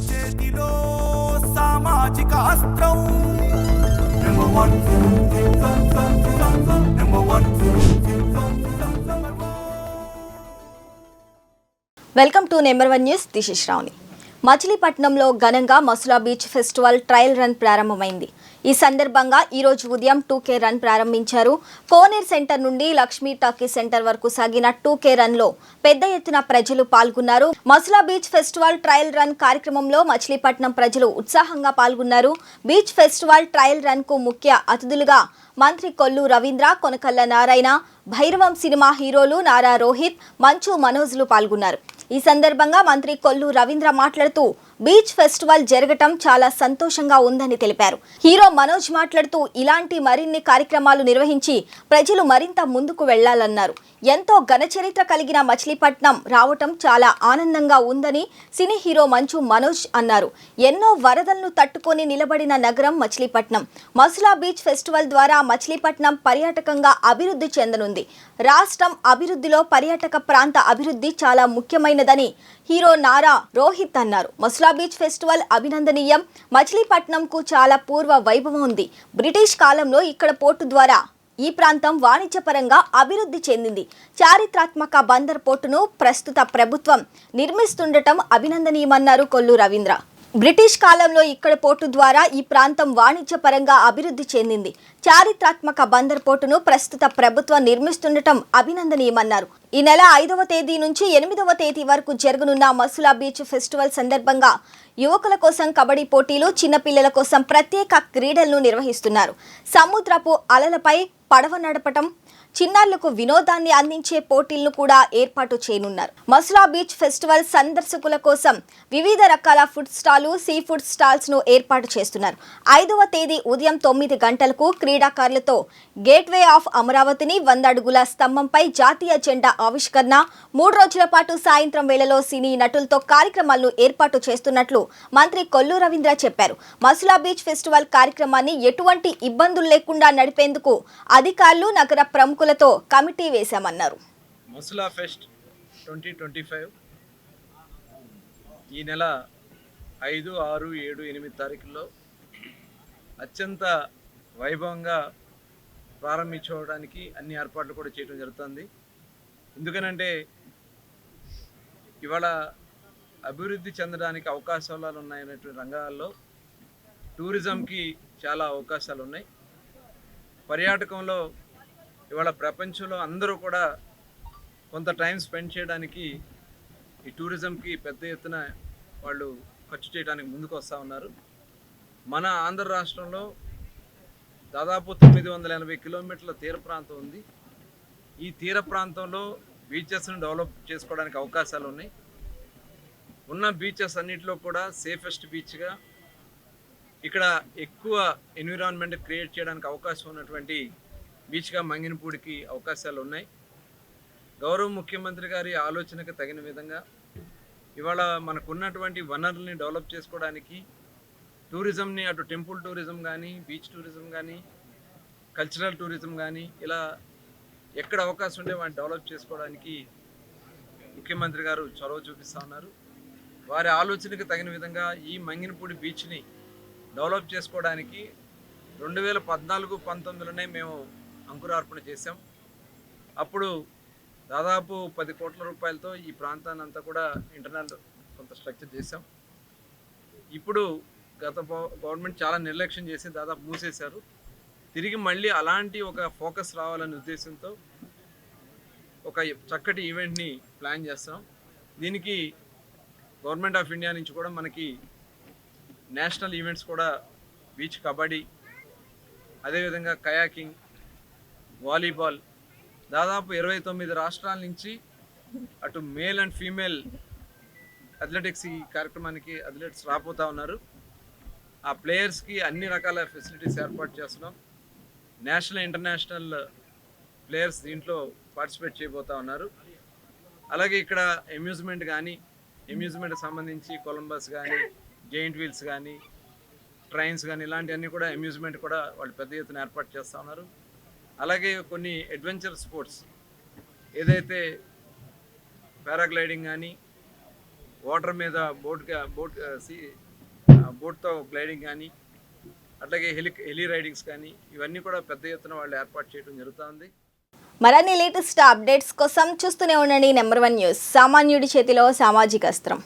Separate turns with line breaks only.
చేతిలో సామాజిక అస్త్రం number one number one.
Welcome to number one news. This is Sravani. మచిలీపట్నంలో ఘనంగా Masula beach festival trial run ప్రారంభమైంది. ఈ సందర్భంగా ఈరోజు ఉదయం 2K రన్ ప్రారంభించారు. కోనేర్ సెంటర్ నుండి లక్ష్మీ టాకీ సెంటర్ వరకు సాగిన 2K రన్ లో పెద్ద ఎత్తున ప్రజలు పాల్గొన్నారు. Masula beach festival trial run కార్యక్రమంలో మచిలీపట్నం ప్రజలు ఉత్సాహంగా పాల్గొన్నారు. బీచ్ ఫెస్టివల్ ట్రయల్ రన్ కు ముఖ్య అతిథులుగా మంత్రి కొల్లు రవీంద్ర, కొనకళ్ళ నారాయణ, భైరవం సినిమా హీరోలు నారా రోహిత్, మంచు మనోజ్లు పాల్గొన్నారు. ఈ సందర్భంగా మంత్రి కొల్లు రవీంద్ర మాట్లాడుతూ బీచ్ ఫెస్టివల్ జరగటం చాలా సంతోషంగా ఉందని తెలిపారు. హీరో మనోజ్ మాట్లాడుతూ ఇలాంటి మరిన్ని కార్యక్రమాలు నిర్వహించి ప్రజలు మరింత ముందుకు వెళ్లాలన్నారు. ఎంతో ఘన చరిత్ర కలిగిన మచిలీపట్నం రావటం చాలా ఆనందంగా ఉందని సినీ హీరో మంచు మనోజ్ అన్నారు. ఎన్నో వరదలను తట్టుకొని నిలబడిన నగరం మచిలీపట్నం. మసులా బీచ్ ఫెస్టివల్ ద్వారా మచిలీపట్నం పర్యాటకంగా అభివృద్ధి చెందనుంది. రాష్ట్రం అభివృద్ధిలో పర్యాటక ప్రాంత అభివృద్ధి చాలా ముఖ్యమైనదని హీరో నారా రోహిత్ అన్నారు. మసులా బీచ్ ఫెస్టివల్ అభినందనీయం. మచిలీపట్నంకు చాలా పూర్వ వైభవం ఉంది. బ్రిటిష్ కాలంలో ఇక్కడ పోర్టు ద్వారా ఈ ప్రాంతం వాణిజ్యపరంగా అభివృద్ధి చెందింది. చారిత్రాత్మక బందర్ పోర్టును ప్రస్తుత ప్రభుత్వం నిర్మిస్తుండటం అభినందనీయమన్నారు కొల్లు రవీంద్ర. బ్రిటిష్ కాలంలో ఇక్కడ పోర్టు ద్వారా ఈ ప్రాంతం వాణిజ్యపరంగా అభివృద్ధి చెందింది. చారిత్రాత్మక బందర్ పోర్టును ప్రస్తుత ప్రభుత్వం నిర్మిస్తుండటం అభినందనీయమన్నారు. ఈ నెల 5వ తేదీ నుంచి 8వ తేదీ వరకు జరగనున్న మసులా బీచ్ ఫెస్టివల్ సందర్భంగా యువకుల కోసం కబడ్డీ పోటీలు, చిన్నపిల్లల కోసం ప్రత్యేక క్రీడలను నిర్వహిస్తున్నారు. సముద్రపు అలలపై పడవ నడపటం, చిన్నారులకు వినోదాన్ని అందించే పోటీలను కూడా ఏర్పాటు చేయనున్నారు. మసులా బీచ్ ఫెస్టివల్ సందర్శకుల కోసం వివిధ రకాల food stall, sea food stalls ను ఏర్పాటు చేస్తున్నారు. 5వ తేదీ ఉదయం 9 గంటలకు క్రీడాకారులతో గేట్వే ఆఫ్ అమరావతిని 100 అడుగుల స్తంభంపై జాతీయ జెండా ఆవిష్కరణ, 3 రోజుల పాటు సాయంత్రం వేళలో సినీ నటులతో కార్యక్రమాలను ఏర్పాటు చేస్తున్నట్లు మంత్రి కొల్లు రవీంద్ర చెప్పారు. మసులా బీచ్ ఫెస్టివల్ కార్యక్రమాన్ని ఎటువంటి ఇబ్బందులు లేకుండా నడిపేందుకు అధికారులు, నగర ప్రముఖులతో కమిటీ వేశామన్నారు.
మసులా ఫెస్ట్ 2025 ఈ నెల 5, 6, 7, 8 తారీఖుల్లో అత్యంత వైభవంగా ప్రారంభించుకోవడానికి అన్ని ఏర్పాట్లు కూడా చేయడం జరుగుతుంది. ఎందుకనంటే ఇవాళ అభివృద్ధి చెందడానికి అవకాశాలు ఉన్నాయనేటువంటి రంగాల్లో టూరిజంకి చాలా అవకాశాలు ఉన్నాయి. పర్యాటకంలో ఇవాళ ప్రపంచంలో అందరూ కూడా కొంత టైం స్పెండ్ చేయడానికి ఈ టూరిజంకి పెద్ద ఎత్తున వాళ్ళు ఖర్చు చేయడానికి ముందుకు వస్తూ ఉన్నారు. మన ఆంధ్ర రాష్ట్రంలో దాదాపు 980 కిలోమీటర్ల తీర ప్రాంతం ఉంది. ఈ తీర ప్రాంతంలో బీచెస్ను డెవలప్ చేసుకోవడానికి అవకాశాలు ఉన్నాయి. ఉన్న బీచెస్ అన్నింటిలో కూడా సేఫెస్ట్ బీచ్గా, ఇక్కడ ఎక్కువ ఎన్విరాన్మెంట్ క్రియేట్ చేయడానికి అవకాశం ఉన్నటువంటి బీచ్గా మంగినపూడికి అవకాశాలు ఉన్నాయి. గౌరవ ముఖ్యమంత్రి గారి ఆలోచనకు తగిన విధంగా ఇవాళ మనకున్నటువంటి వనరుల్ని డెవలప్ చేసుకోవడానికి టూరిజంని, అటు టెంపుల్ టూరిజం కానీ, బీచ్ టూరిజం కానీ, కల్చరల్ టూరిజం కానీ, ఇలా ఎక్కడ అవకాశం ఉంటే వాటిని డెవలప్ చేసుకోవడానికి ముఖ్యమంత్రి గారు చొరవ చూపిస్తూ ఉన్నారు. వారి ఆలోచనకు తగిన విధంగా ఈ మంగినపూడి బీచ్ని డెవలప్ చేసుకోవడానికి 2014-19లోనే మేము అంకురార్పణ చేశాం. అప్పుడు దాదాపు 10 కోట్ల రూపాయలతో ఈ ప్రాంతాన్ని అంతా కూడా ఇంటర్నల్ కొంత స్ట్రక్చర్ చేశాం. ఇప్పుడు గత గవర్నమెంట్ చాలా నిర్లక్ష్యం చేసి దాదాపు మూసేశారు. తిరిగి మళ్ళీ అలాంటి ఒక ఫోకస్ రావాలనే ఉద్దేశంతో ఒక చక్కటి ఈవెంట్ని ప్లాన్ చేస్తాం. దీనికి గవర్నమెంట్ ఆఫ్ ఇండియా నుంచి కూడా మనకి నేషనల్ ఈవెంట్స్ కూడా బీచ్ కబడ్డీ, అదేవిధంగా కయాకింగ్, వాలీబాల్, దాదాపు 29 రాష్ట్రాల నుంచి అటు మేల్ అండ్ ఫీమేల్ అథ్లెటిక్స్ ఈ కార్యక్రమానికి అథ్లెట్స్ రాబోతూ ఉన్నారు. ఆ ప్లేయర్స్కి అన్ని రకాల ఫెసిలిటీస్ ఏర్పాటు చేస్తున్నాం. నేషనల్, ఇంటర్నేషనల్ ప్లేయర్స్ దీంట్లో పార్టిసిపేట్ చేయబోతూ ఉన్నారు. అలాగే ఇక్కడ అమ్యూజ్మెంట్కి సంబంధించి కొలంబస్ కానీ, జెయింట్ వీల్స్ కానీ, ట్రైన్స్ కానీ, ఇలాంటివన్నీ కూడా అమ్యూజ్మెంట్ కూడా వాళ్ళు పెద్ద ఎత్తున ఏర్పాటు చేస్తూ ఉన్నారు. అలాగే కొన్ని అడ్వెంచర్ స్పోర్ట్స్ ఏదైతే పారాగ్లైడింగ్ కానీ, వాటర్ మీద బోట్తో గ్లైడింగ్ కానీ అట్లాగే హెలీ రైడింగ్స్ కానీ ఇవన్నీ కూడా పెద్ద ఎత్తున వాళ్ళు ఏర్పాటు చేయడం జరుగుతుంది.
మరిన్ని లేటెస్ట్ అప్డేట్స్ కోసం చూస్తూనే ఉండండి నెంబర్ 1 న్యూస్. సామాన్యుడి చేతిలో సామాజిక అస్త్రం.